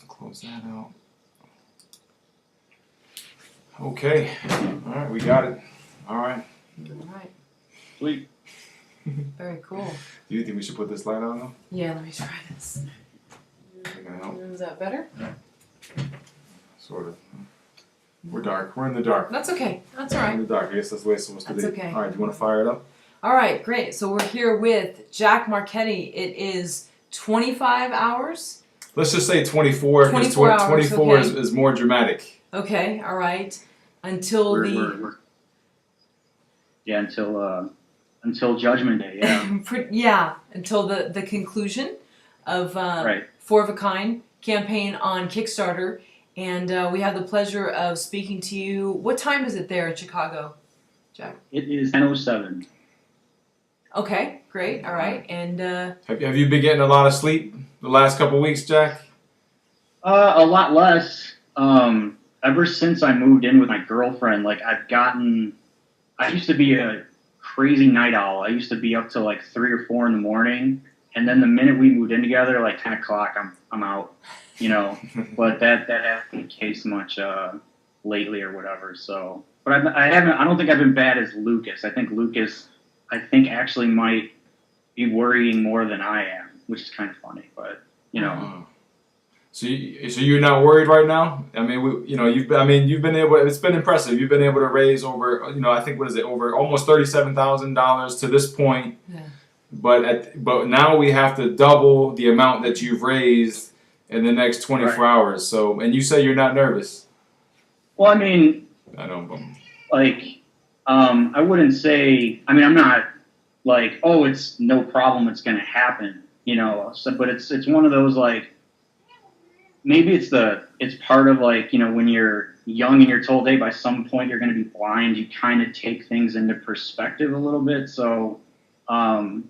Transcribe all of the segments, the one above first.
Close that out. Okay. All right, we got it. All right. All right. Sweet. Very cool. Do you think we should put this light on though? Yeah, let me try this. help? Is that better? Sort of. We're dark. We're in the dark. That's okay. That's all We're right. in the dark. I guess that's the way it's supposed to That's be. okay. All right, do you want to fire it up? All right, great. So we're here with Jack Marchetti. It is 25 hours. Let's just say 24. 24 hours, 24 okay. is more dramatic. Okay, all right. Until until Judgment Day. Yeah. yeah, until the conclusion of Right. Four of a Kind campaign on Kickstarter. And we have the pleasure of speaking to you. What time is it there in Chicago, Jack? It is 10:07. Okay, great. All right. And Have you been getting a lot of sleep the last couple weeks, Jack? A lot less. Ever since I moved in with my girlfriend, like I used to be a crazy night owl. I used to be up till like 3 or 4 in the morning, and then the minute we moved in together, like 10 o'clock, I'm out. You know, but that hasn't been the case much lately or whatever. So, but I don't think I've been bad as Lucas. I think Lucas actually might be worrying more than I am, which is kind of funny. But you know. So you're not worried right now? I mean, you've been able. It's been impressive. You've been able to raise over, I think over almost $37,000 to this point. Yeah. But now we have to double the amount that you've raised in the next 24 hours. So, and you say you're not nervous. Well, I mean, I don't. Like, I wouldn't say. I mean, I'm not like, oh, it's no problem. It's going to happen. You know. So, but it's one of those like. Maybe it's part of like, when you're young and you're told, hey, by some point you're going to be blind, you kind of take things into perspective a little bit. So, I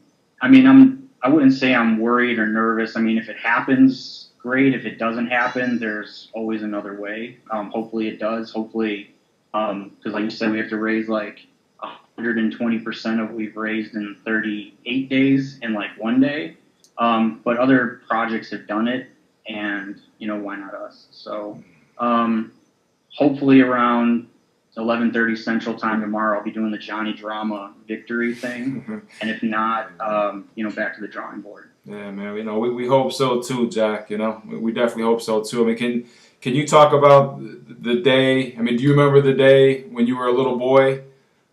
mean, I wouldn't say I'm worried or nervous. I mean, if it happens, great. If it doesn't happen, there's always another way. Hopefully it does. Hopefully, because like you said, we have to raise like 120% of what we've raised in 38 days in like one day. But other projects have done it. And, why not us? So, hopefully around 11:30 Central Time tomorrow, I'll be doing the Johnny Drama victory thing. And if not, back to the drawing board. Yeah, man. We hope so too, Jack. We definitely hope so too. I mean, can you talk about the day? I mean, do you remember the day when you were a little boy,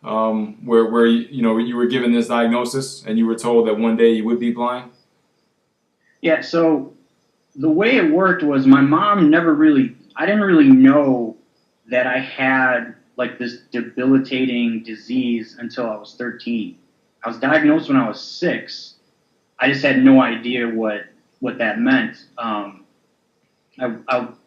where you were given this diagnosis and you were told that one day you would be blind? Yeah. So. The way it worked was my mom I didn't really know that I had like this debilitating disease until I was 13. I was diagnosed when I was 6. I just had no idea what that meant. I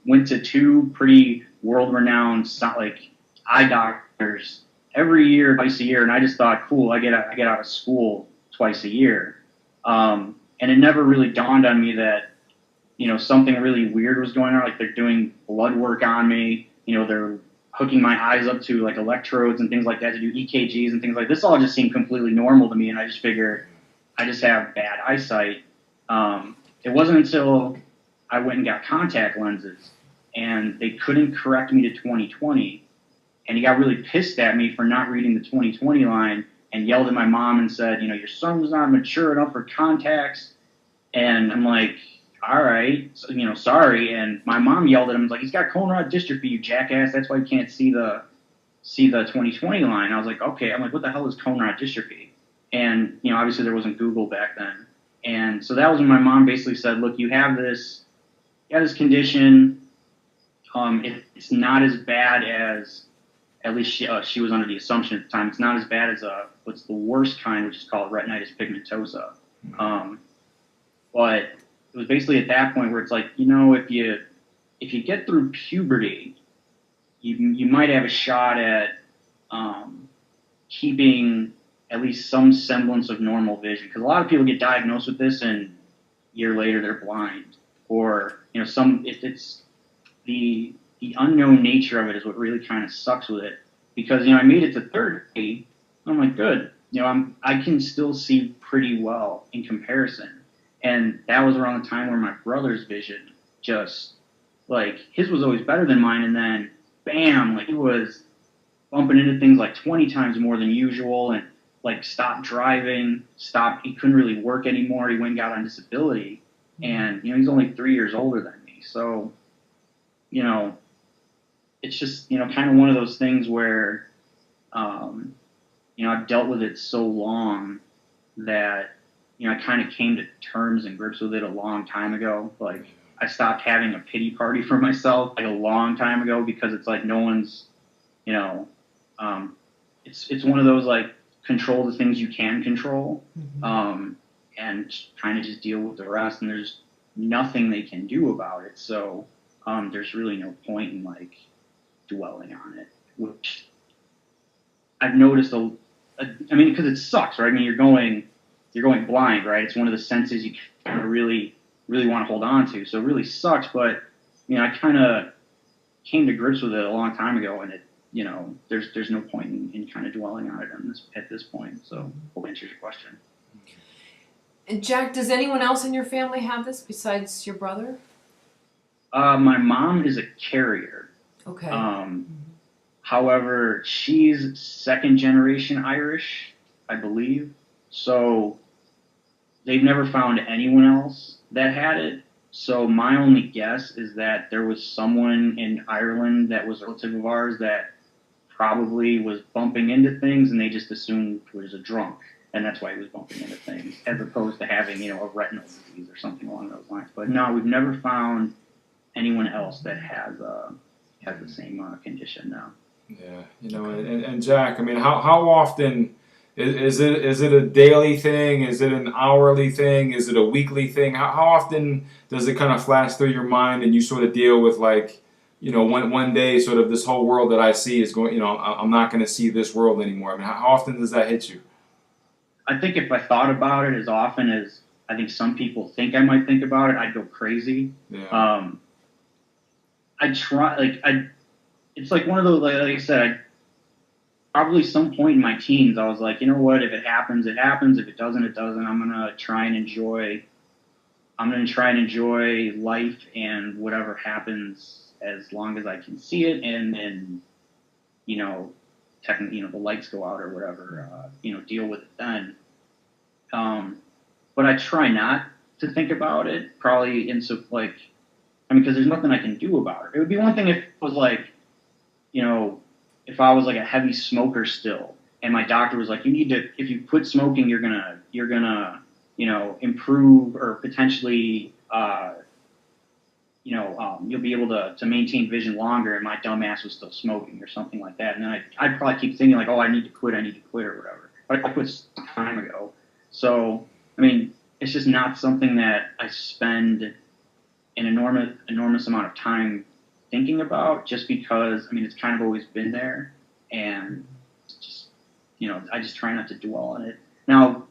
went to 2 pretty world-renowned like eye doctors twice a year, and I just thought, cool, I get out of school twice a year. And it never really dawned on me that something really weird was going on. Like they're doing blood work on me. They're hooking my eyes up to like electrodes and things like that to do EKGs and things like this. All just seemed completely normal to me, and I just figured I just have bad eyesight. It wasn't until I went and got contact lenses, and they couldn't correct me to 20/20, and he got really pissed at me for not reading the 20/20 line and yelled at my mom and said, your son was not mature enough for contacts. And I'm like, all right, so, sorry. And my mom yelled at him, like, he's got cone rod dystrophy, you jackass. That's why you can't see the 20/20 line. I was like, okay. I'm like, what the hell is cone rod dystrophy? And, obviously there wasn't Google back then. And so that was when my mom basically said, look, you have this condition. It's not as bad as, at least she was under the assumption at the time, it's not as bad as what's the worst kind, which is called retinitis pigmentosa. But it was basically at that point where it's like, if you get through puberty, you might have a shot at keeping at least some semblance of normal vision. Because a lot of people get diagnosed with this and a year later they're blind. Or, if it's the unknown nature of it is what really kind of sucks with it. Because, I made it to 30, I'm like, good. I can still see pretty well in comparison. And that was around the time where my brother's vision just, like, his was always better than mine, and then bam, like, he was bumping into things like 20 times more than usual, and like stopped driving, he couldn't really work anymore. He went and got on disability, and he's only 3 years older than me. So, it's just, kind of one of those things where, I've dealt with it so long that, I kind of came to terms and grips with it a long time ago. Like, I stopped having a pity party for myself like a long time ago, because it's like no one's, it's one of those, like, control the things you can control, and kind of just deal with the rest. And there's nothing they can do about it. So there's really no point in, like, dwelling on it, which I've noticed because it sucks, right? I mean, you're going blind, right? It's one of the senses you kind of really, really want to hold on to. So it really sucks, but I kind of came to grips with it a long time ago, and it, there's no point in kind of dwelling on it at this point. So hope answers your question. And Jack, does anyone else in your family have this besides your brother? My mom is a carrier. Okay. However, she's second generation Irish, I believe. So they've never found anyone else that had it. So my only guess is that there was someone in Ireland that was a relative of ours that probably was bumping into things, and they just assumed it was a drunk, and that's why he was bumping into things, as opposed to having, a retinal disease or something along those lines. But no, we've never found anyone else that has the same condition now. Yeah, and Jack, I mean, how often is it a daily thing? Is it an hourly thing? Is it a weekly thing? How often does it kind of flash through your mind, and you sort of deal with, like, one day sort of this whole world that I see is going, I'm not going to see this world anymore. I mean, how often does that hit you? I think if I thought about it as often as I think some people think I might think about it, I'd go crazy. Yeah. I try, it's like one of those, like I said, probably some point in my teens, I was like, you know what, if it happens, it happens. If it doesn't, it doesn't. I'm going to try and enjoy life, and whatever happens, as long as I can see it, and the lights go out or whatever, deal with it then. But I try not to think about it, probably because there's nothing I can do about it. It would be one thing if it was like, if I was like a heavy smoker still, and my doctor was like, if you quit smoking, you're gonna, improve, or potentially, you'll be able to maintain vision longer, and my dumb ass was still smoking or something like that. And then I'd probably keep thinking like, oh, I need to quit or whatever. But I quit some time ago. So, I mean, it's just not something that I spend an enormous amount of time thinking about, just because, I mean, it's kind of always been there, and just, I just try not to dwell on it. Now,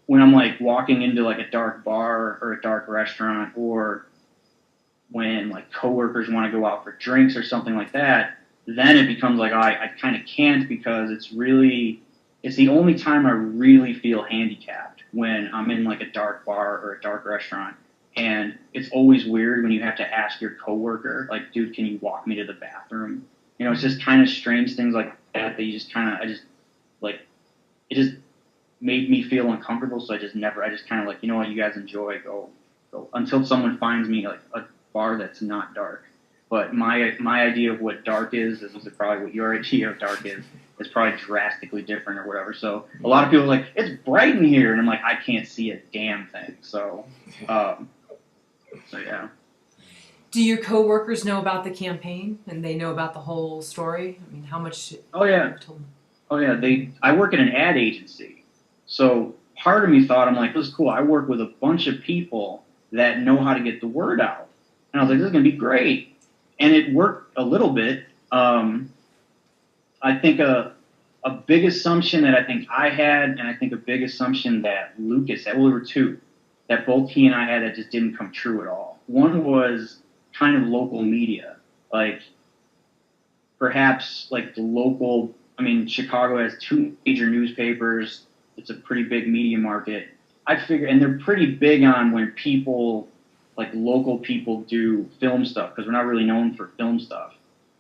when I'm like walking into like a dark bar or a dark restaurant, or when like coworkers want to go out for drinks or something like that, then it becomes like, I kind of can't, because it's the only time I really feel handicapped, when I'm in like a dark bar or a dark restaurant. And it's always weird when you have to ask your coworker, like, dude, can you walk me to the bathroom? It's just kind of strange things like that you just kind of, it just made me feel uncomfortable. So I just kind of like, what, you guys enjoy, go, until someone finds me like a bar that's not dark. But my idea of what dark is probably what your idea of dark is probably drastically different or whatever. So a lot of people are like, it's bright in here, and I'm like, I can't see a damn thing. So yeah. Do your coworkers know about the campaign, and they know about the whole story? I mean, how much? Oh yeah. I work at an ad agency, so part of me thought, I'm like, this is cool. I work with a bunch of people that know how to get the word out, and I was like, this is gonna be great, and it worked a little bit. I think a big assumption that I think I had, and I think a big assumption that Lucas had, well, there were two that both he and I had that just didn't come true at all. One was kind of local media, like perhaps like the local, I mean, Chicago has two major newspapers, it's a pretty big media market. I figure, and they're pretty big on when people, like local people, do film stuff because we're not really known for film stuff.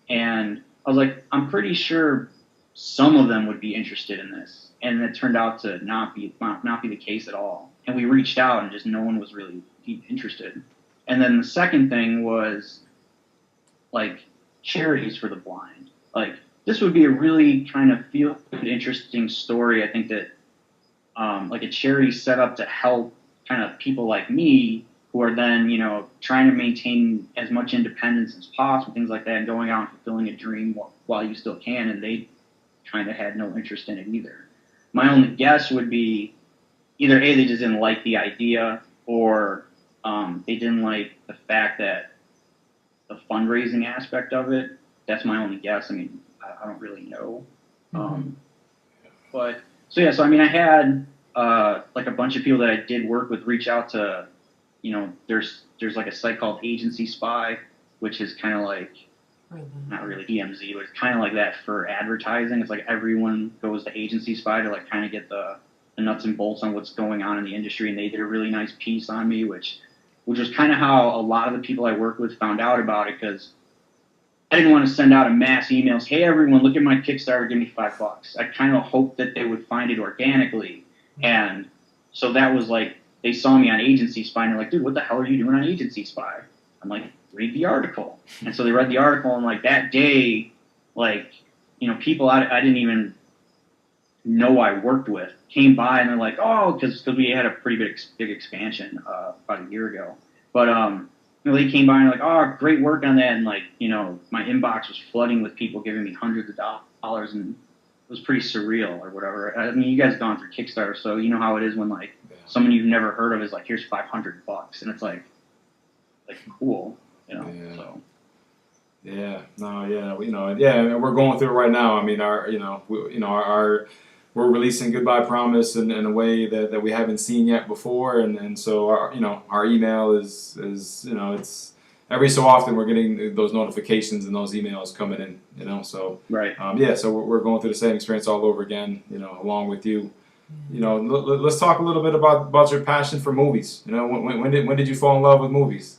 And I was like, I'm pretty sure some of them would be interested in this, and it turned out to not be the case at all. And we reached out, and just no one was really interested. And then the second thing was like charities for the blind. Like this would be a really kind of feel good, interesting story. I think that like a charity set up to help kind of people like me who are then, you know, trying to maintain as much independence as possible, things like that, and going out and fulfilling a dream while you still can, and they kind of had no interest in it either. My only guess would be either A, they just didn't like the idea, or they didn't like the fact that the fundraising aspect of it. That's my only guess. I mean, I don't really know. But so yeah, so I mean, I had like a bunch of people that I did work with reach out to, you know, there's like a site called Agency Spy, which is kind of like not really DMZ, but it's kind of like that for advertising. It's like everyone goes to Agency Spy to like kind of get the nuts and bolts on what's going on in the industry, and they did a really nice piece on me, which was kind of how a lot of the people I work with found out about it, because I didn't want to send out a mass emails, hey everyone, look at my Kickstarter, give me $5. I kind of hoped that they would find it organically, and so that was like, they saw me on Agency Spy, and they're like, dude, what the hell are you doing on Agency Spy? I'm like, read the article. And so they read the article, and like that day, like, you know, people I didn't even know I worked with came by, and they're like, oh, because we had a pretty big expansion about a year ago. But you know, they came by and like, oh, great work on that, and like, you know, my inbox was flooding with people giving me hundreds of dollars, and it was pretty surreal or whatever. I mean, you guys have gone through Kickstarter, so you know how it is when like someone you've never heard of is like, here's $500, and it's like cool, you know. Yeah. So. Yeah, no, yeah, you know, yeah, we're going through it right now. I mean, we're releasing Goodbye Promise in a way that we haven't seen yet before, and so our email is you know, it's every so often we're getting those notifications and those emails coming in, you know, so Right. yeah, so we're going through the same experience all over again, you know, along with you. You know, let's talk a little bit about your passion for movies. You know, when did you fall in love with movies?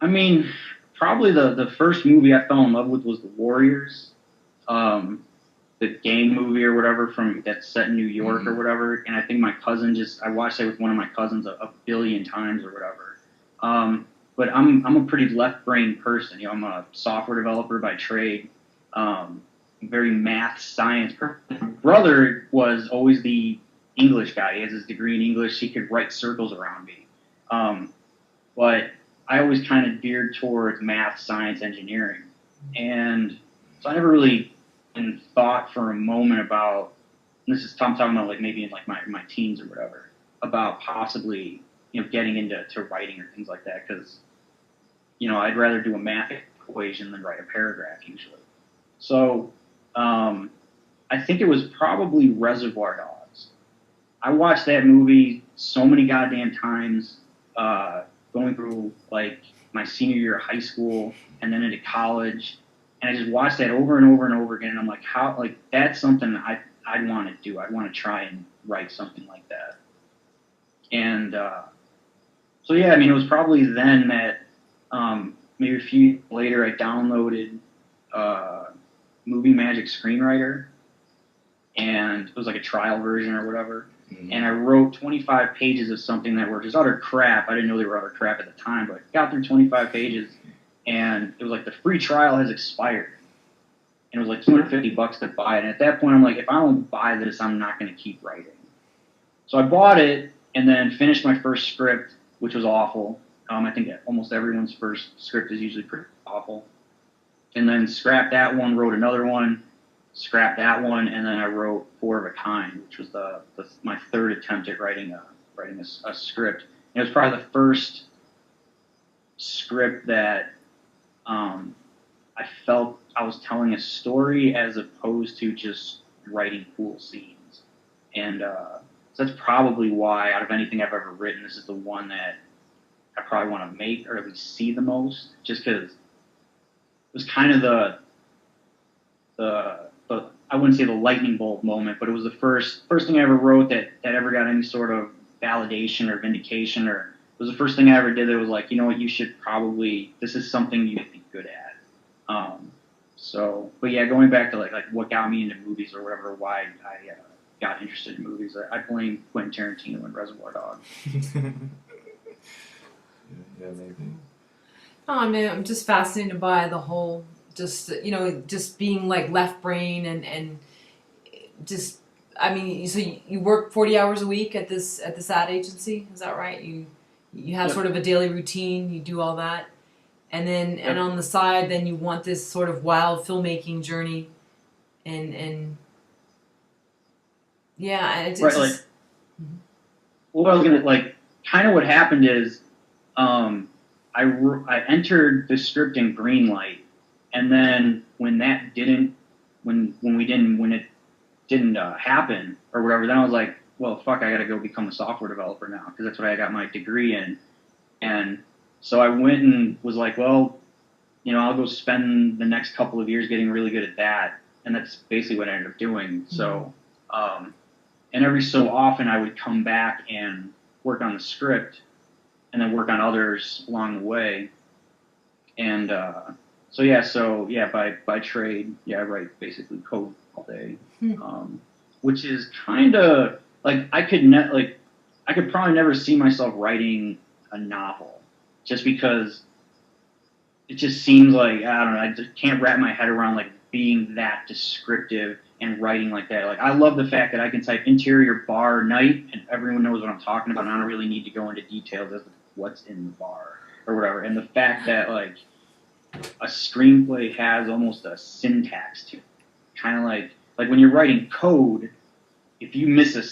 I mean, probably the first movie I fell in love with was The Warriors, the game movie or whatever that's set in New York or whatever. And I think my cousin I watched it with one of my cousins a billion times or whatever. But I'm a pretty left-brained person. You know, I'm a software developer by trade. Very math, science. My brother was always the English guy. He has his degree in English. He could write circles around me. But I always kind of veered towards math, science, engineering. And so I never really thought for a moment about, and this is I'm talking about like maybe in like my teens or whatever, about possibly, you know, getting into writing or things like that, because, you know, I'd rather do a math equation than write a paragraph usually. So I think it was probably Reservoir Dogs. I watched that movie so many goddamn times, going through like my senior year of high school and then into college, and I just watched that over and over and over again. And I'm like, how, like, that's something I'd want to do. I'd want to try and write something like that. And so yeah, I mean, it was probably then that maybe a few years later I downloaded Movie Magic Screenwriter, and it was like a trial version or whatever. And I wrote 25 pages of something that were just utter crap. I didn't know they were utter crap at the time, but I got through 25 pages, and it was like the free trial has expired. And it was like $250 to buy it. And at that point, I'm like, if I don't buy this, I'm not going to keep writing. So I bought it and then finished my first script, which was awful. I think almost everyone's first script is usually pretty awful. And then scrapped that one, wrote another one, scrapped that one, and then I wrote Four of a Kind, which was my third attempt at writing a script. And it was probably the first script that I felt I was telling a story as opposed to just writing cool scenes. And so that's probably why, out of anything I've ever written, this is the one that I probably want to make or at least see the most, just because it was kind of the I wouldn't say the lightning bolt moment, but it was the first thing I ever wrote that ever got any sort of validation or vindication, or it was the first thing I ever did that was like, you know what, you should probably, this is something you'd be good at. But yeah, going back to like what got me into movies or whatever, why I got interested in movies, I blame Quentin Tarantino and Reservoir Dogs. Yeah, maybe. Oh, I mean, I'm just fascinated by the whole, just just being like left brain and just. I mean, so you work 40 hours a week at this ad agency, is that right? You have Yep. sort of a daily routine. You do all that, and then Yep. and on the side, then you want this sort of wild filmmaking journey, and yeah, it's Right, just. What I was gonna like, kind of what happened is, I entered the script in green light, and then when it didn't happen or whatever, then I was like, well, fuck, I gotta go become a software developer now because that's what I got my degree in, and so I went and was like, well, I'll go spend the next couple of years getting really good at that, and that's basically what I ended up doing. Mm-hmm. So, and every so often I would come back and work on the script and then work on others along the way. And by trade, I write basically code all day, which is kind of like I could probably never see myself writing a novel, just because it just seems like, I don't know, I just can't wrap my head around like being that descriptive and writing like that. Like, I love the fact that I can type interior bar night and everyone knows what I'm talking about, and I don't really need to go into details as to what's in the bar or whatever. And the fact that like a screenplay has almost a syntax to it, kind of like when you're writing code, if you miss a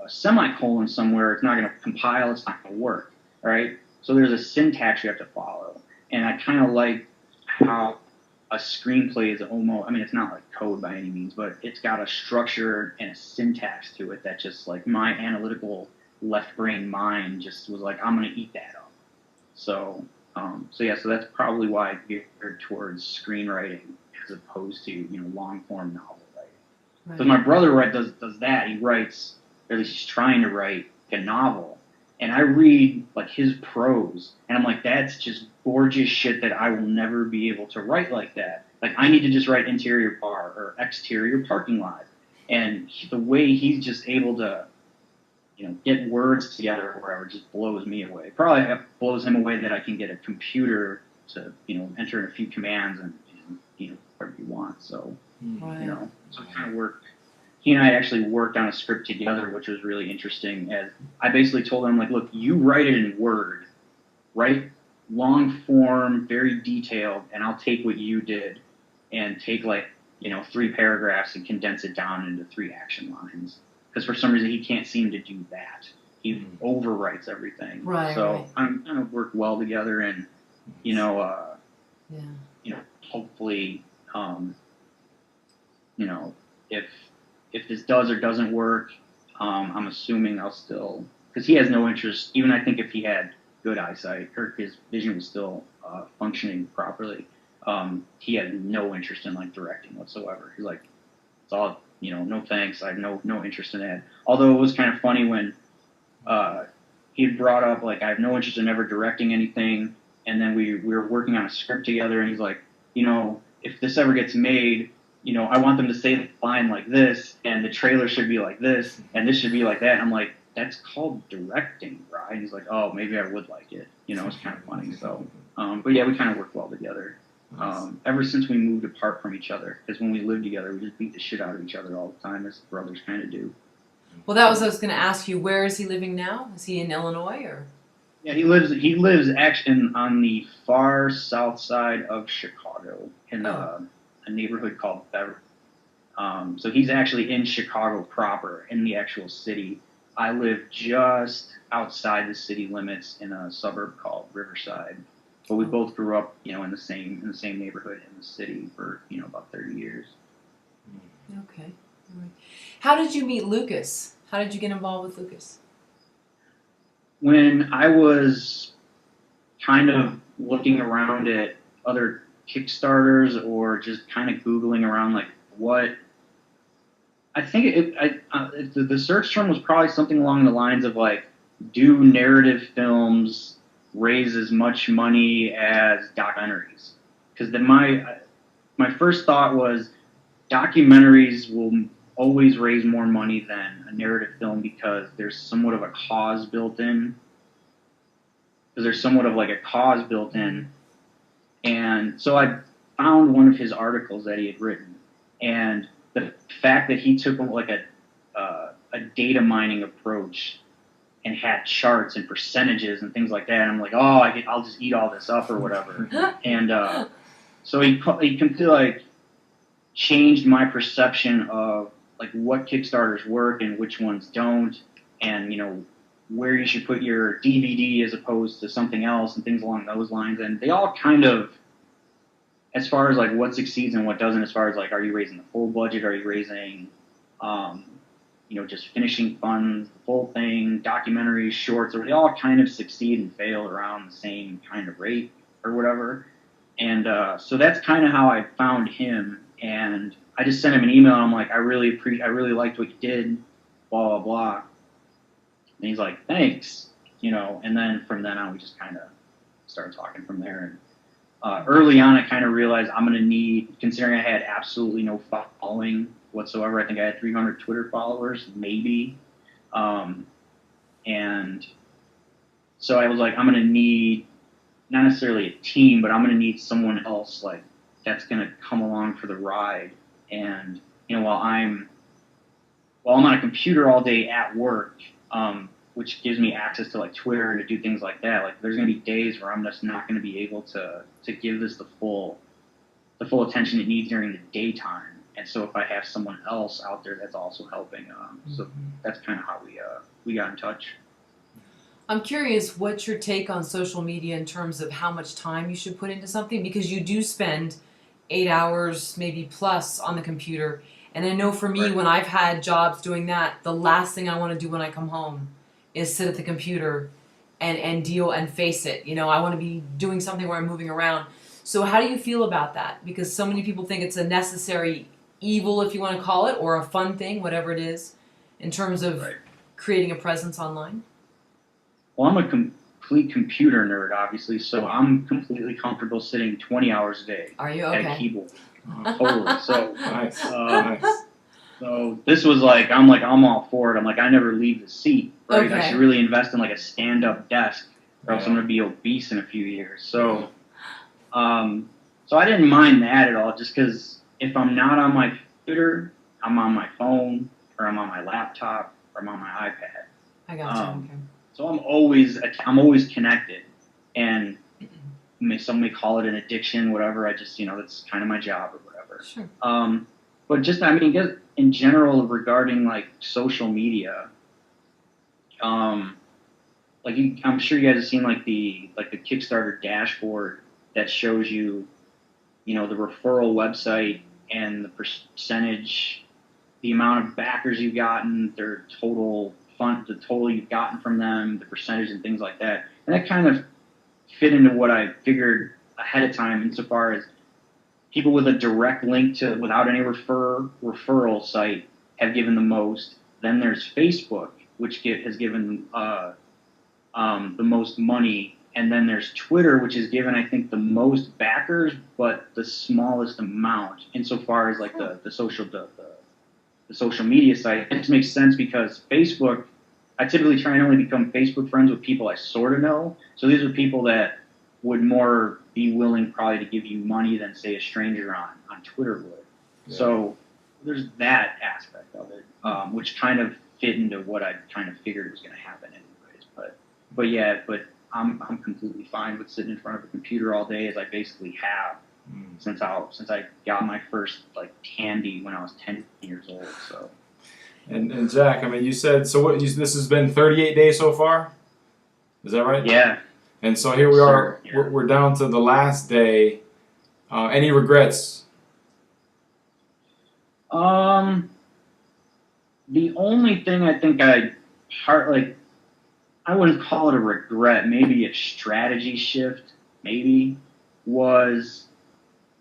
semicolon somewhere, it's not going to compile, it's not going to work, all right? So there's a syntax you have to follow. And I kind of like how a screenplay is almost, I mean, it's not like code by any means, but it's got a structure and a syntax to it that just like my analytical left brain mind just was like, I'm going to eat that up. So that's probably why I veered towards screenwriting as opposed to, long form novel writing. Because my brother does that. He writes, or at least he's trying to write a novel. And I read like his prose, and I'm like, that's just gorgeous shit that I will never be able to write like that. Like, I need to just write interior bar or exterior parking lot. And the way he's just able to, get words together or whatever just blows me away. Probably blows him away that I can get a computer to, enter in a few commands and whatever you want. So, so it kind of worked. He and I actually worked on a script together, which was really interesting. As I basically told him, like, look, you write it in Word, write long form, very detailed, and I'll take what you did and take 3 paragraphs and condense it down into 3 action lines. Because for some reason he can't seem to do that. He overwrites everything. Right. So right. I'm kind of work well together, and hopefully, if this does or doesn't work, I'm assuming I'll still, because he has no interest, even I think if he had good eyesight or his vision was still functioning properly, he had no interest in like directing whatsoever. He's like, it's all, no thanks. I have no interest in that. Although it was kind of funny when he had brought up like, I have no interest in ever directing anything, and then we were working on a script together, and he's like, if this ever gets made, I want them to say the line like this, and the trailer should be like this, and this should be like that. And I'm like, that's called directing, right? He's like, oh, maybe I would like it. It's kind of funny. So, but yeah, we kind of work well together. Ever since we moved apart from each other, because when we lived together, we just beat the shit out of each other all the time, as brothers kind of do. Well, that was what I was going to ask you. Where is he living now? Is he in Illinois or? Yeah, he lives actually on the far south side of Chicago in a neighborhood called Beverly. So he's actually in Chicago proper, in the actual city. I live just outside the city limits in a suburb called Riverside. But we both grew up, in the same neighborhood in the city for, about 30 years. Okay. All right. How did you meet Lucas? How did you get involved with Lucas? When I was kind of looking around at other Kickstarters or just kind of Googling around like what I think the search term was probably something along the lines of like, do narrative films raise as much money as documentaries? Because my first thought was documentaries will always raise more money than a narrative film because there's somewhat of a cause built in. And so I found one of his articles that he had written, and the fact that he took like a data mining approach and had charts and percentages and things like that, and I'm like, oh, I'll just eat all this up or whatever. And so he completely like changed my perception of like what Kickstarters work and which ones don't, and where you should put your DVD as opposed to something else and things along those lines. And they all kind of, as far as like what succeeds and what doesn't, as far as like, are you raising the full budget? Are you raising, just finishing funds, the full thing, documentaries, shorts, or they all kind of succeed and fail around the same kind of rate or whatever. And so that's kind of how I found him. And I just sent him an email. And I'm like, I really liked what you did, blah, blah, blah. And he's like, thanks, and then from then on, we just kind of started talking from there. And early on, I kind of realized I'm going to need, considering I had absolutely no following whatsoever, I think I had 300 Twitter followers, maybe. And so I was like, I'm going to need, not necessarily a team, but I'm going to need someone else like that's going to come along for the ride. And, while I'm on a computer all day at work, which gives me access to like Twitter to do things like that. Like there's going to be days where I'm just not going to be able to give this the full attention it needs during the daytime. And so if I have someone else out there that's also helping, so that's kind of how we got in touch. I'm curious, what's your take on social media in terms of how much time you should put into something? Because you do spend 8 hours, maybe plus, on the computer. And I know for me, when I've had jobs doing that, the last thing I want to do when I come home is sit at the computer and deal and face it. I want to be doing something where I'm moving around. So how do you feel about that? Because so many people think it's a necessary evil, if you want to call it, or a fun thing, whatever it is, in terms of creating a presence online. Well, I'm a complete computer nerd, obviously, so I'm completely comfortable sitting 20 hours a day Are you? Okay. at a keyboard. Totally. So, Nice. So this was like, I'm all for it. I'm like, I never leave the seat, right? Okay. I should really invest in like a stand-up desk, or else I'm gonna be obese in a few years. So, so I didn't mind that at all, just because if I'm not on my computer, I'm on my phone, or I'm on my laptop, or I'm on my iPad. I got you. Okay. So I'm always connected, and some may call it an addiction, whatever. I just, that's kind of my job or whatever. Sure. But just, in general regarding like social media, I'm sure you guys have seen like the Kickstarter dashboard that shows you, the referral website and the percentage, the amount of backers you've gotten, their total fund, the total you've gotten from them, the percentage and things like that. And that kind of fit into what I figured ahead of time insofar as people with a direct link to without any referral site have given the most. Then there's Facebook, which has given the most money. And then there's Twitter, which has given, I think, the most backers, but the smallest amount insofar as like the social media site. It just makes sense because Facebook, I typically try and only become Facebook friends with people I sort of know. So these are people that would more be willing probably to give you money than, say, a stranger on Twitter would. Yeah. So there's that aspect of it, which kind of fit into what I kind of figured was going to happen anyways. But I'm completely fine with sitting in front of a computer all day, as I basically have since I got my first like Tandy when I was 10 years old. So. And Jack, you said this has been 38 days so far. Is that right? Yeah. And so here we are. Yeah. We're down to the last day. Any regrets? The only thing I think I wouldn't call it a regret, maybe a strategy shift, was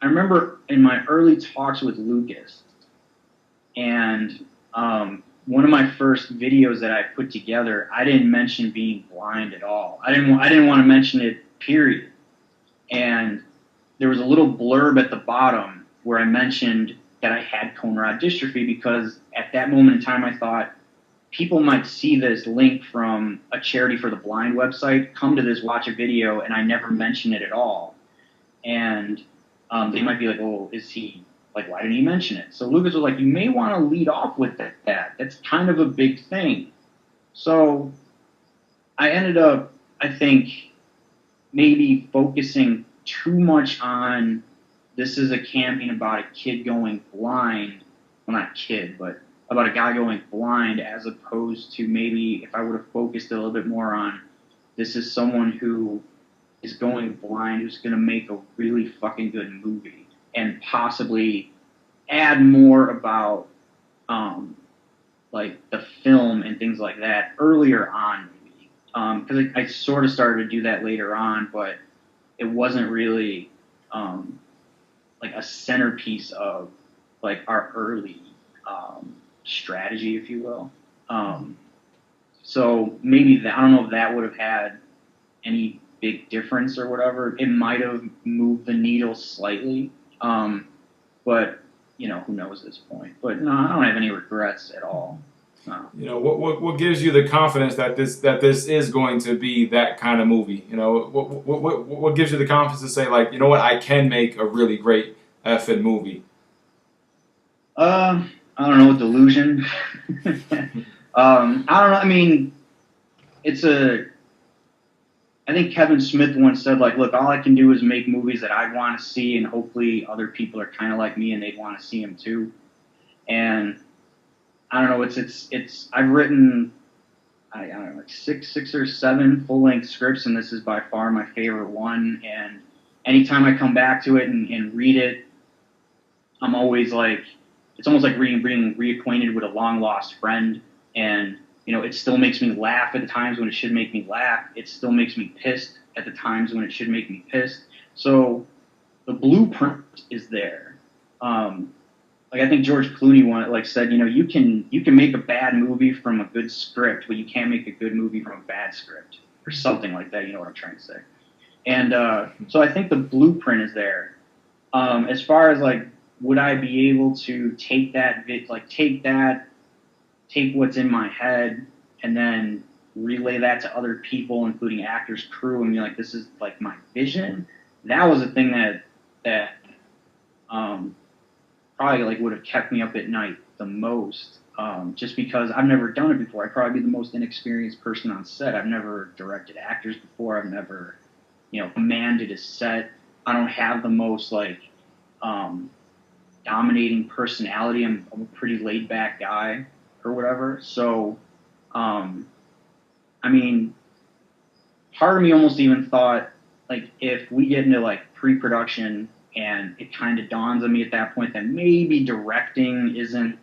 I remember in my early talks with Lucas, and one of my first videos that I put together, I didn't mention being blind at all. I didn't want to mention it, period. And there was a little blurb at the bottom where I mentioned that I had cone rod dystrophy, because at that moment in time I thought people might see this link from a Charity for the Blind website, come to this, watch a video, and I never mention it at all. And they might be like, oh, is he, like, why didn't he mention it? So Lucas was like, you may want to lead off with that. That's kind of a big thing. So I ended up, I think, maybe focusing too much on, this is a campaign about a kid going blind. Well, not kid, but about a guy going blind, as opposed to maybe if I would have focused a little bit more on, this is someone who is going blind, who's going to make a really fucking good movie, and possibly add more about like the film and things like that earlier on, maybe. Because I sort of started to do that later on, but it wasn't really like a centerpiece of like our early strategy, if you will. So maybe that, I don't know if that would have had any big difference or whatever. It might have moved the needle slightly, but you know, who knows at this point. But no, I don't have any regrets at all. No. You know, what gives you the confidence that this is going to be that kind of movie? You know, what gives you the confidence to say, like, you know what, I can make a really great effing movie? I don't know, delusion. I don't know. I mean, I think Kevin Smith once said, like, look, all I can do is make movies that I want to see, and hopefully other people are kind of like me and they'd want to see them too. And I don't know, I've written, I don't know, like six or seven full-length scripts, and this is by far my favorite one. And anytime I come back to it and read it, I'm always like, it's almost like being reacquainted with a long-lost friend. And you know, it still makes me laugh at the times when it should make me laugh. It still makes me pissed at the times when it should make me pissed. So the blueprint is there. Like I think George Clooney said, you know, you can make a bad movie from a good script, but you can't make a good movie from a bad script, or something like that. You know what I'm trying to say. And so I think the blueprint is there. As far as like, would I be able to take take what's in my head and then relay that to other people, including actors, crew, and be like, this is like my vision? That was the thing that probably like would have kept me up at night the most, just because I've never done it before. I'd probably be the most inexperienced person on set. I've never directed actors before. I've never, you know, commanded a set. I don't have the most like dominating personality. I'm a pretty laid back guy or whatever. So, I mean, part of me almost even thought, like, if we get into like pre-production and it kind of dawns on me at that point that maybe directing isn't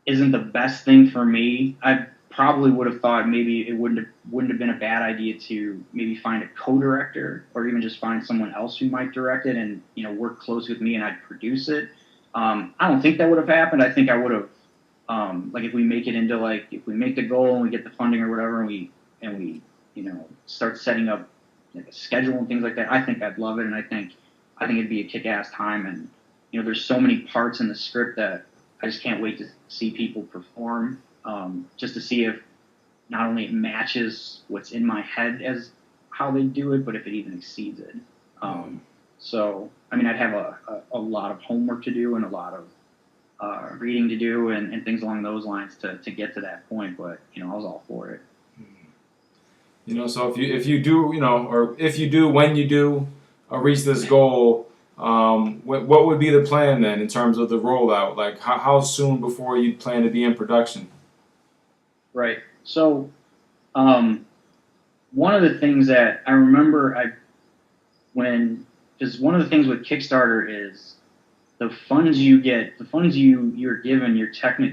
the best thing for me, I probably would have thought maybe it wouldn't have been a bad idea to maybe find a co-director, or even just find someone else who might direct it and, you know, work close with me and I'd produce it. I don't think that would have happened. I think I would have, like, if we make it into like, if we make the goal and we get the funding or whatever, and we you know, start setting up like a schedule and things like that, I think I'd love it, and I think it'd be a kick-ass time. And you know, there's so many parts in the script that I just can't wait to see people perform, just to see if not only it matches what's in my head as how they do it, but if it even exceeds it. So I mean, I'd have a lot of homework to do and a lot of reading to do and things along those lines to get to that point. But you know, I was all for it. You know, so if you do, you know, or if you do, when you do reach this goal, what would be the plan then in terms of the rollout? Like, how soon before you plan to be in production? Right. So, one of the things that I remember because one of the things with Kickstarter is the funds you're given,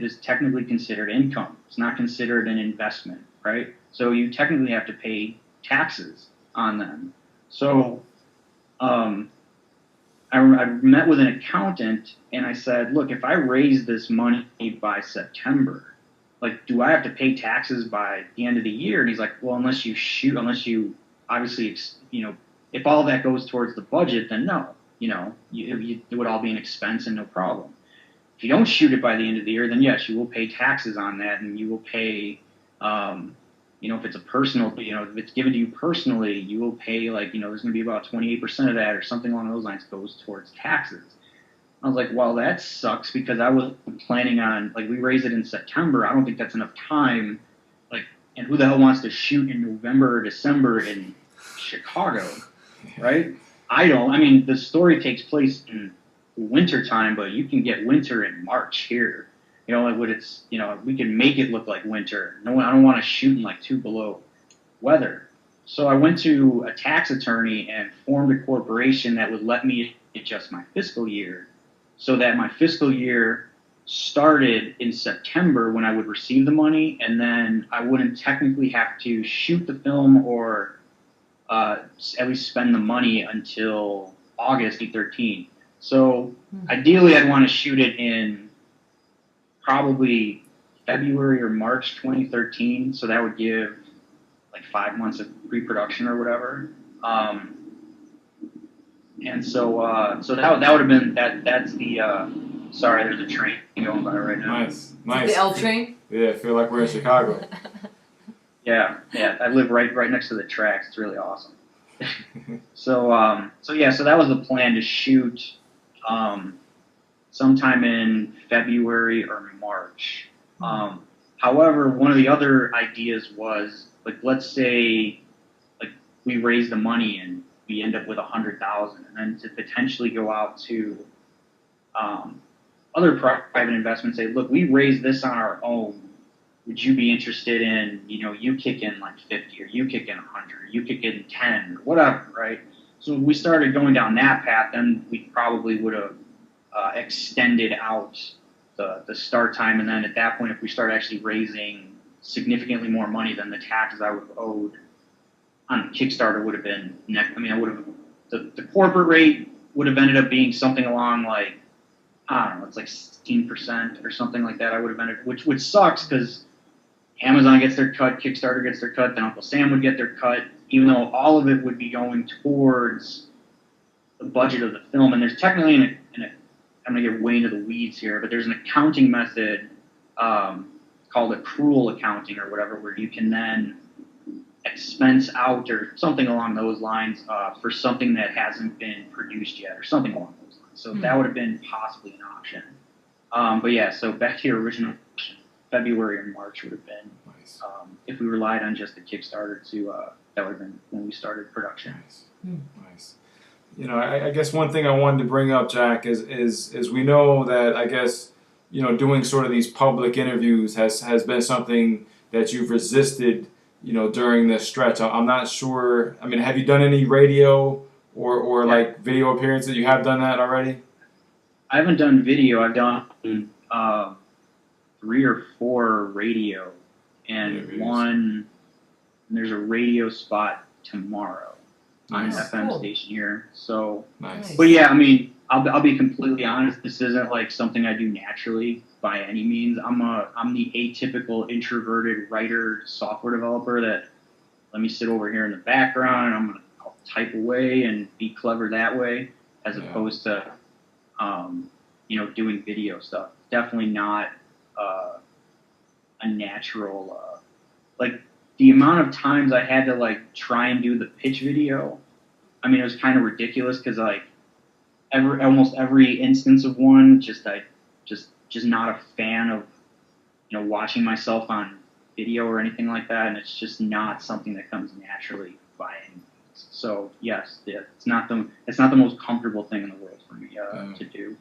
is technically considered income. It's not considered an investment, right? So you technically have to pay taxes on them. So, I I met with an accountant and I said, look, if I raise this money by September, like, do I have to pay taxes by the end of the year? And he's like, well, unless you obviously, if all that goes towards the budget, then no, it would all be an expense and no problem. If you don't shoot it by the end of the year, then yes, you will pay taxes on that, and you will pay, if it's a personal, if it's given to you personally, you will pay there's going to be about 28% of that or something along those lines goes towards taxes. I was like, well, that sucks because I was planning on, we raised it in September. I don't think that's enough time. And who the hell wants to shoot in November or December in Chicago, right? I don't. I mean, the story takes place in winter time, but you can get winter in March here. We can make it look like winter. I don't want to shoot in 2 below weather. So I went to a tax attorney and formed a corporation that would let me adjust my fiscal year so that my fiscal year started in September when I would receive the money, and then I wouldn't technically have to shoot the film or at least spend the money until August 2013. So ideally, I'd want to shoot it in probably February or March 2013. So that would give 5 months of pre-production or whatever. And so that would have been that. That's the. Sorry, there's a train going by right now. Nice. The L train. Yeah, I feel like we're in Chicago. Yeah. I live right next to the tracks. It's really awesome. So that was the plan, to shoot sometime in February or March. However, one of the other ideas was, let's say we raise the money and we end up with $100,000, and then to potentially go out to other private investments, say, look, we raised this on our own. Would you be interested in, you kick in 50, or you kick in 100, or you kick in 10, or whatever, right? So we started going down that path, then we probably would have extended out the start time. And then at that point, if we start actually raising significantly more money than the taxes I would have owed on Kickstarter would have been the corporate rate would have ended up being something along I don't know, it's 16% or something like that. I would have ended, which sucks because Amazon gets their cut, Kickstarter gets their cut, then Uncle Sam would get their cut, even though all of it would be going towards the budget of the film. And there's technically I'm going to get way into the weeds here, but there's an accounting method called accrual accounting or whatever, where you can then expense out or something along those lines for something that hasn't been produced yet or something along those lines. So that would have been possibly an option. But yeah, so back to your original question, February or March would have been, Nice. If we relied on just the Kickstarter that would have been when we started production. Nice. I guess one thing I wanted to bring up, Jack, is we know that, I guess, doing sort of these public interviews has been something that you've resisted, during this stretch. I'm not sure. I mean, have you done any radio or video appearances? You have done that already? I haven't done video. I've done 3 or 4 radio, and Interviews. there's a radio spot tomorrow on an Nice. FM Cool. station here. So, Nice. but yeah, I mean, I'll be completely honest. This isn't something I do naturally by any means. I'm the atypical introverted writer, software developer that let me sit over here in the background and I'll type away and be clever that way, as opposed to doing video stuff. Definitely not a natural the amount of times I had to try and do the pitch video. I mean, it was kind of ridiculous because almost every instance of one, just not a fan of watching myself on video or anything like that, and it's just not something that comes naturally by any means. So yes, it's not the most comfortable thing in the world for me to do.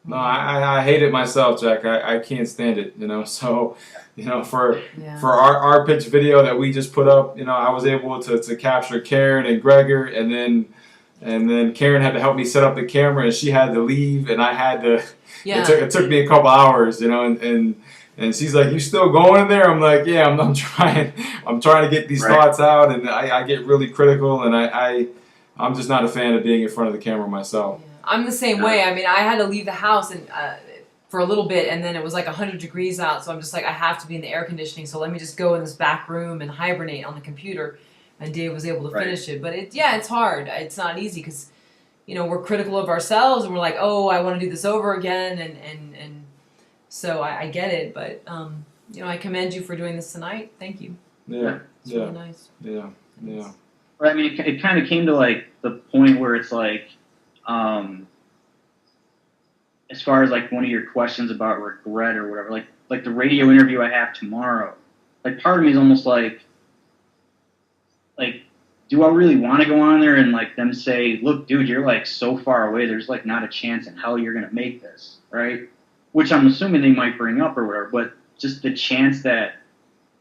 No, I hate it myself, Jack. I can't stand it, So, for our pitch video that we just put up, I was able to capture Karen and Gregor, and then Karen had to help me set up the camera, and she had to leave, and I had to. Yeah. It took me a couple hours, and she's like, "You still going in there?" I'm like, "Yeah, I'm trying. I'm trying to get these thoughts out," and I get really critical, and I'm just not a fan of being in front of the camera myself. Yeah. I'm the same way. I mean, I had to leave the house and for a little bit, and then it was like 100 degrees out. So I'm just like, I have to be in the air conditioning. So let me just go in this back room and hibernate on the computer. And Dave was able to finish it. But it's hard. It's not easy because, we're critical of ourselves, and we're like, oh, I want to do this over again, and so I get it. But I commend you for doing this tonight. Thank you. Yeah. It's really nice. Yeah. Right. I mean, it kind of came to like the point where it's like, as far as like one of your questions about regret or whatever, like the radio interview I have tomorrow, like part of me is almost like, do I really want to go on there and like them say, look, dude, you're like so far away, there's like not a chance in hell you're gonna make this, right? Which I'm assuming they might bring up or whatever, but just the chance that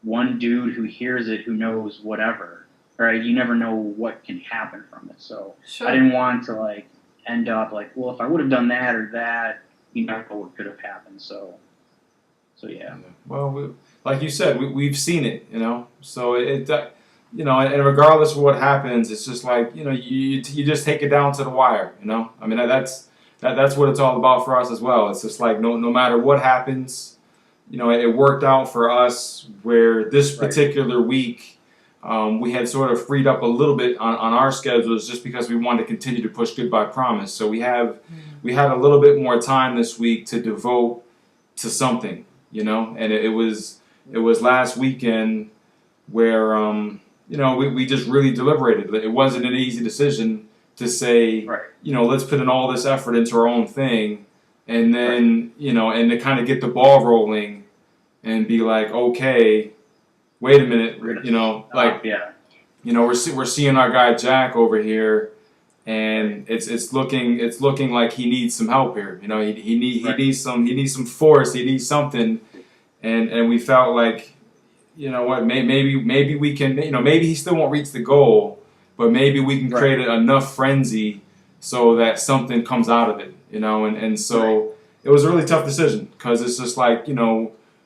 one dude who hears it, who knows whatever, right? You never know what can happen from it. So Sure. I didn't want to like end up like, well, if I would have done that or that, you never know what could have happened. So yeah. Well, like you said, we've seen it, so and regardless of what happens, it's just like, you just take it down to the wire, I mean, that's what it's all about for us as well. It's just like, no matter what happens, it worked out for us where this particular week, we had sort of freed up a little bit on our schedules just because we wanted to continue to push Goodbye Promise. So we had a little bit more time this week to devote to something, and it was last weekend where, we just really deliberated. It wasn't an easy decision to say, let's put in all this effort into our own thing, and then, and to kind of get the ball rolling and be like, okay, wait a minute, we're seeing our guy Jack over here, and it's looking like he needs some help here. He needs some force, he needs something, and we felt like, maybe we can, maybe he still won't reach the goal, but maybe we can create enough frenzy so that something comes out of it, and so it was a really tough decision because it's just like,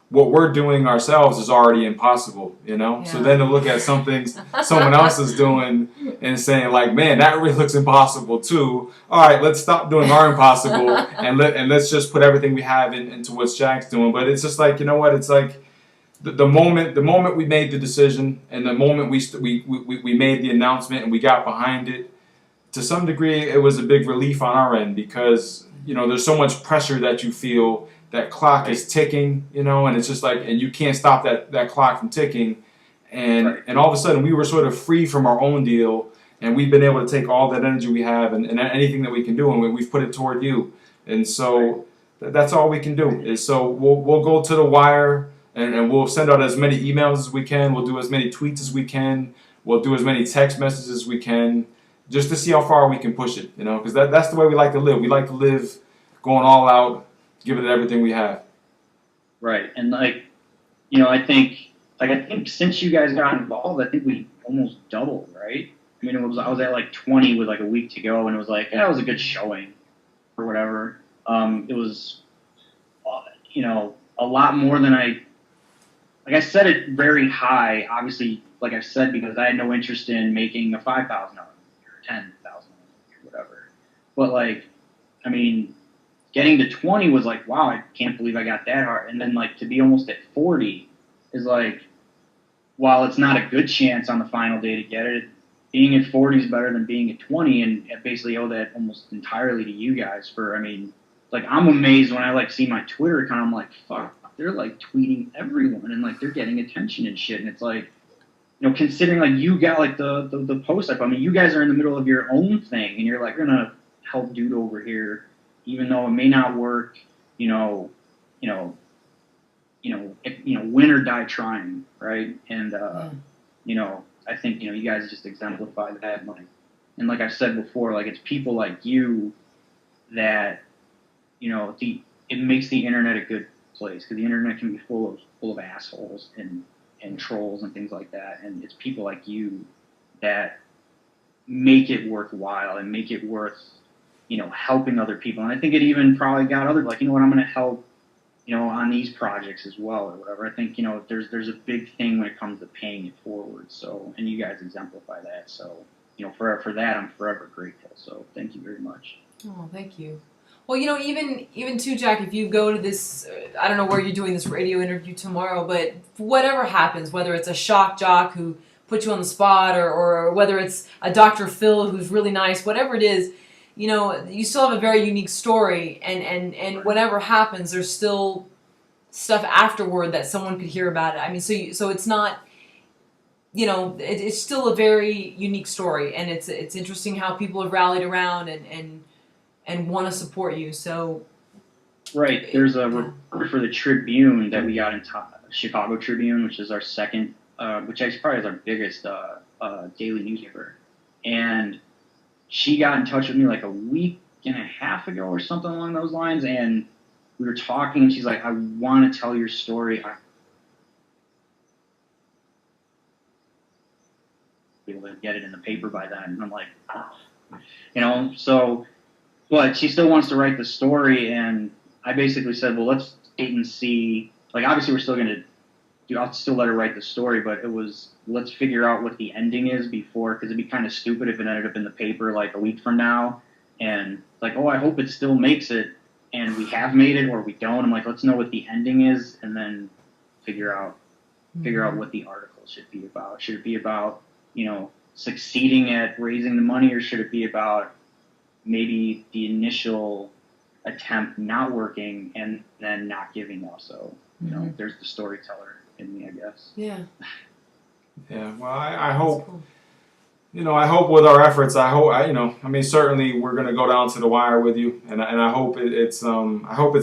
what we're doing ourselves is already impossible, So then to look at something someone else is doing and saying like, man, that really looks impossible too. All right, let's stop doing our impossible and let's just put everything we have into what Jack's doing. But it's just like, it's like, the moment we made the decision and the moment we made the announcement and we got behind it, to some degree it was a big relief on our end because there's so much pressure that you feel, that clock is ticking, and it's just like, and you can't stop that clock from ticking, and all of a sudden we were sort of free from our own deal, and we've been able to take all that energy we have and anything that we can do, and we've put it toward you, and so that's all we can do is so we'll go to the wire. And we'll send out as many emails as we can. We'll do as many tweets as we can. We'll do as many text messages as we can, just to see how far we can push it. Because that's the way we like to live. We like to live going all out, giving it everything we have. Right, and I think since you guys got involved, I think we almost doubled, right? I mean, I was at like 20 with like a week to go, and it was like, it was a good showing, or whatever. It was, a lot more than I set it very high, obviously, like I said, because I had no interest in making a $5,000 or $10,000 or whatever. But like, I mean, getting to 20 was like, wow, I can't believe I got that hard. And then like to be almost at 40 is like, while it's not a good chance on the final day to get it, being at 40 is better than being at 20. And I basically owe that almost entirely to you guys like I'm amazed when I like see my Twitter account. I'm like, fuck. They're like tweeting everyone and like they're getting attention and shit. And it's like, considering like you got like the post up. I mean, you guys are in the middle of your own thing and you're like, we're gonna help dude over here, even though it may not work. Win or die trying, right? And I think you guys just exemplify that. And like I've said before, like it's people like you that it makes the internet a good place because the internet can be full of assholes and trolls and things like that, and it's people like you that make it worthwhile and make it worth helping other people. And I think it even probably got other like, I'm going to help on these projects as well or whatever. I think there's a big thing when it comes to paying it forward. So, and you guys exemplify that. So for that I'm forever grateful. So thank you very much. Oh, thank you. Well, even too, Jack, if you go to this, I don't know where you're doing this radio interview tomorrow, but whatever happens, whether it's a shock jock who puts you on the spot, or whether it's a Dr. Phil who's really nice, whatever it is, you still have a very unique story, and whatever happens, there's still stuff afterward that someone could hear about it. I mean, so it's not, it's still a very unique story, and it's interesting how people have rallied around and want to support you. So, right, there's a report for the Tribune that we got in Chicago Tribune, which is our second, which actually probably is our biggest daily newspaper. And she got in touch with me like a week and a half ago or something along those lines, and we were talking, and she's like, "I want to tell your story. I'm able to get it in the paper by then." And I'm like, so. But she still wants to write the story, and I basically said, well, let's wait and see. Like, obviously, we're still going to I'll still let her write the story, but it was, let's figure out what the ending is before, because it'd be kind of stupid if it ended up in the paper like a week from now, and like, oh, I hope it still makes it, and we have made it, or we don't. I'm like, let's know what the ending is, and then figure out what the article should be about. Should it be about, succeeding at raising the money, or should it be about maybe the initial attempt not working and then not giving up? So, there's the storyteller in me, I guess. Yeah. Yeah. Well, I hope, Cool. I hope with our efforts, certainly we're going to go down to the wire with you, and I hope it's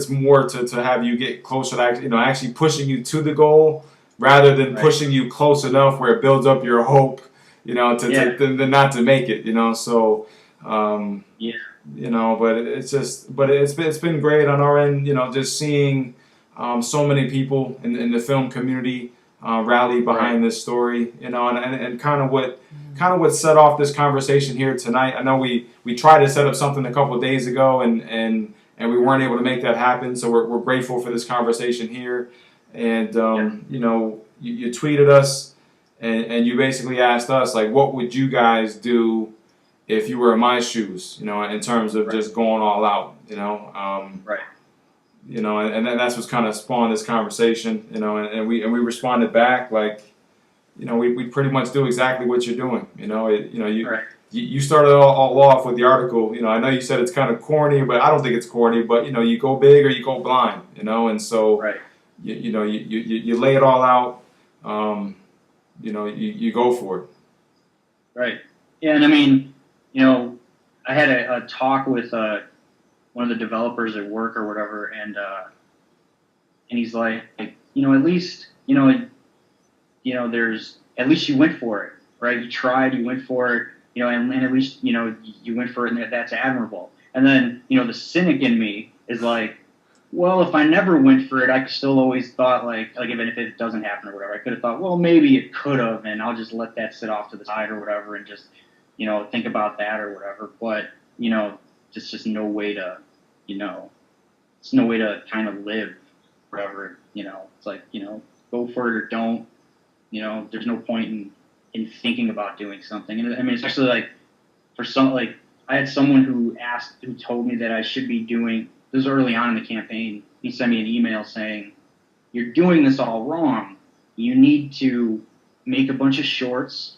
more to have you get closer to actually pushing you to the goal rather than pushing you close enough where it builds up your hope, to not to make it, so. But it's been great on our end, just seeing so many people in the film community rally behind this story, and kind of what set off this conversation here tonight. I know we tried to set up something a couple of days ago, and we weren't able to make that happen, so we're grateful for this conversation here. And you tweeted us, and you basically asked us, like, what would you guys do if you were in my shoes, in terms of just going all out, and then that's what's kind of spawned this conversation, and we responded back like, we pretty much do exactly what you're doing, you started all off with the article, I know you said it's kind of corny, but I don't think it's corny, but you go big or you go blind, and so you lay it all out, you go for it. Right. Yeah, and I mean, I had a talk with one of the developers at work or whatever, and he's like, at least, there's, at least you went for it, right? You tried, you went for it, and at least, you went for it, and that's admirable. And then, the cynic in me is like, well, if I never went for it, I still always thought, like even if it doesn't happen or whatever, I could have thought, well, maybe it could have, and I'll just let that sit off to the side or whatever, and just, think about that or whatever. But, just no way to, it's no way to kind of live forever, it's like, go for it or don't, there's no point in thinking about doing something. And I mean, especially like for some, like I had someone who told me that I should be doing, this was early on in the campaign, he sent me an email saying, you're doing this all wrong. You need to make a bunch of shorts,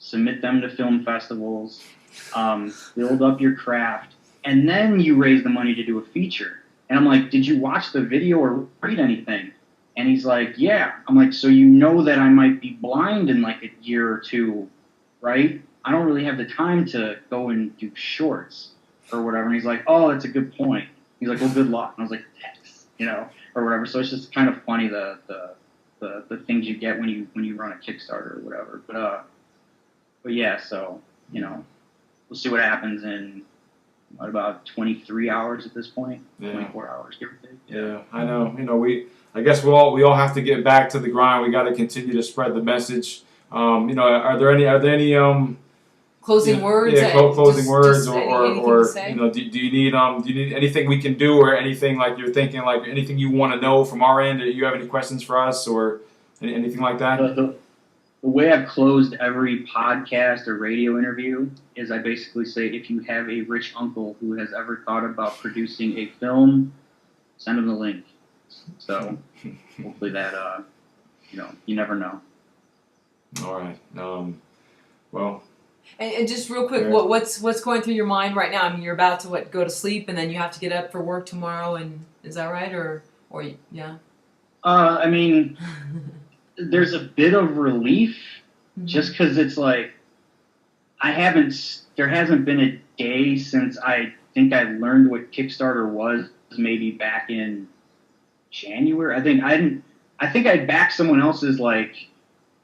submit them to film festivals, build up your craft, and then you raise the money to do a feature. And I'm like, did you watch the video or read anything? And he's like, yeah. I'm like, so that I might be blind in like a year or two, right? I don't really have the time to go and do shorts or whatever. And he's like, oh, that's a good point. He's like, well, good luck. And I was like, thanks, or whatever. So it's just kind of funny the things you get when you run a Kickstarter or whatever. But yeah, so we'll see what happens in about 23 hours at this point, 24 hours, give or take. Yeah, I know. I guess we all have to get back to the grind. We got to continue to spread the message. Are there any closing words? Yeah, closing words, or anything do you need anything we can do, or anything like you're thinking, like anything you want to know from our end? Do you have any questions for us or anything like that? the way I've closed every podcast or radio interview is I basically say, if you have a rich uncle who has ever thought about producing a film, send him the link. So hopefully that, you never know. All right. Well. And just real quick, what's going through your mind right now? I mean, you're about to go to sleep, and then you have to get up for work tomorrow, and is that right, or yeah? I mean, there's a bit of relief, just because it's like there hasn't been a day since I think I learned what Kickstarter was, maybe back in January. I think I backed someone else's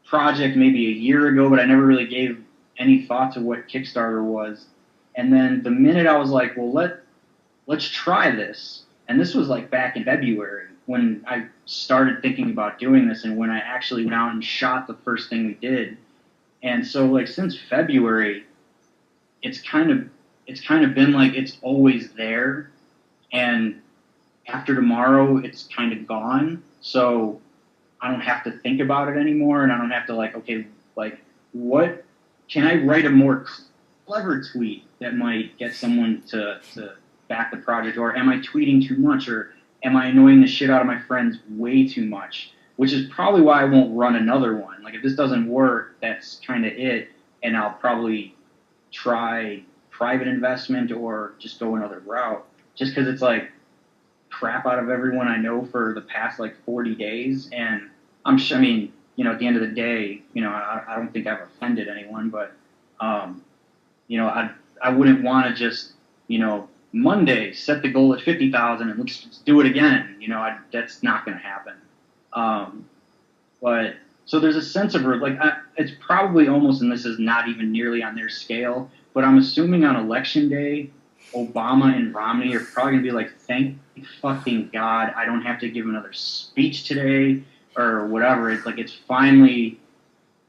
project maybe a year ago, but I never really gave any thought to what Kickstarter was. And then the minute I was like, well, let's try this. And this was back in February when I started thinking about doing this, and when I actually went out and shot the first thing we did. And so since February, it's kind of been it's always there. And after tomorrow, it's kind of gone. So I don't have to think about it anymore, and I don't have to what can I write a more clever tweet that might get someone to back the project, or am I tweeting too much, or am I annoying the shit out of my friends way too much? Which is probably why I won't run another one. If this doesn't work, that's kind of it, and I'll probably try private investment or just go another route. Just because it's crap out of everyone I know for the past 40 days, and at the end of the day, I don't think I've offended anyone, but I wouldn't want to just Monday set the goal at 50,000 and let's do it again. That's not going to happen. But so there's a sense of it's probably almost, and this is not even nearly on their scale, but I'm assuming on election day, Obama and Romney are probably going to be thank fucking God, I don't have to give another speech today or whatever. It's finally,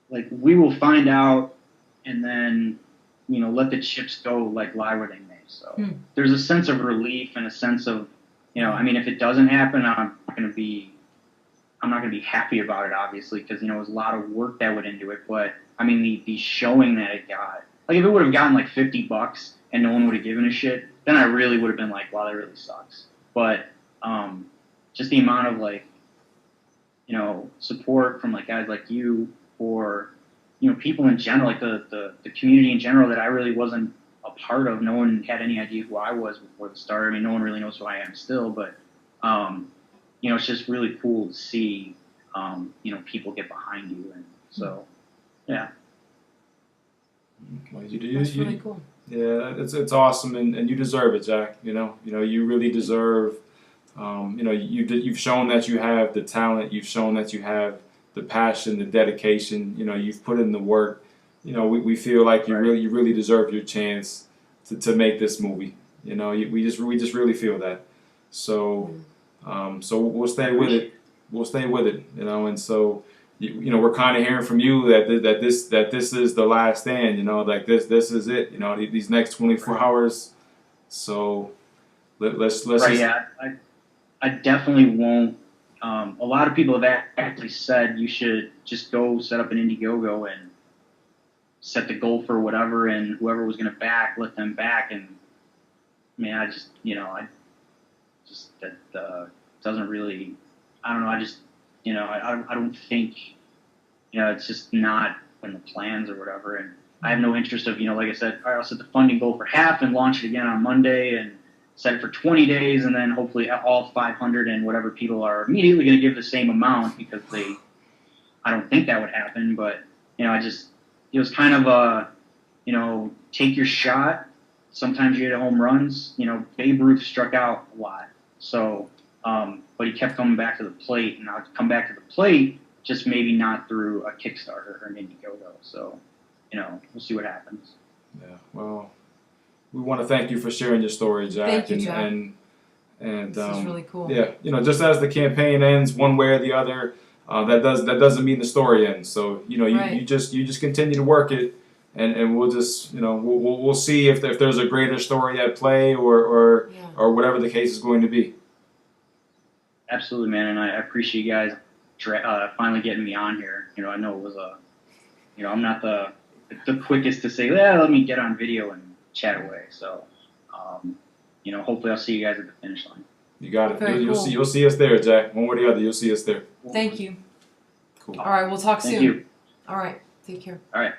we will find out, and then, let the chips go lie where they may. So there's a sense of relief and a sense of, if it doesn't happen, I'm not going to be happy about it, obviously, because, it was a lot of work that went into it. But, the showing that it got, if it would have gotten $50 and no one would have given a shit, then I really would have been wow, that really sucks. But just the amount of support from guys like you, or people in general, the community in general that I really wasn't a part of. No one had any idea who I was before the start. No one really knows who I am still, but it's just really cool to see people get behind you, and so yeah. Well, That's really cool. Yeah, it's awesome, and you deserve it, Jack. You really deserve. You've shown that you have the talent. You've shown that you have the passion, the dedication. You've put in the work. We feel like you really deserve your chance to make this movie. We just really feel that. So so we'll stay with it. We'll stay with it. And so we're kind of hearing from you that this is the last stand. This is it. These next 24 hours. So let's right. Just, yeah, I definitely won't. A lot of people have actually said you should just go set up an Indiegogo and set the goal for whatever, and whoever was going to back, let them back. And I just, that doesn't really, I don't know. I just, I don't think, it's just not in the plans or whatever. And I have no interest of, like I said, all right, I'll set the funding goal for half and launch it again on Monday and set it for 20 days. And then hopefully all 500 and whatever people are immediately going to give the same amount, because I don't think that would happen. But, it was kind of a, take your shot. Sometimes you get home runs. Babe Ruth struck out a lot. So, but he kept coming back to the plate, and I'll come back to the plate, just maybe not through a Kickstarter or an Indiegogo. So, we'll see what happens. Yeah. Well, we want to thank you for sharing your story, Jack. Thank you, Jack. And this is really cool. Yeah. Just as the campaign ends one way or the other, that doesn't mean the story ends. So you just continue to work it, and we'll just we'll see if there's a greater story at play or whatever the case is going to be. Absolutely, man, and I appreciate you guys finally getting me on here. I know it was I'm not the quickest to say, yeah, let me get on video and chat away. So, hopefully I'll see you guys at the finish line. You got it. Very You'll cool. see. You'll see us there, Jack. One way or the other, you'll see us there. Thank you. Cool. All right, we'll talk soon. Thank you. All right, take care. All right.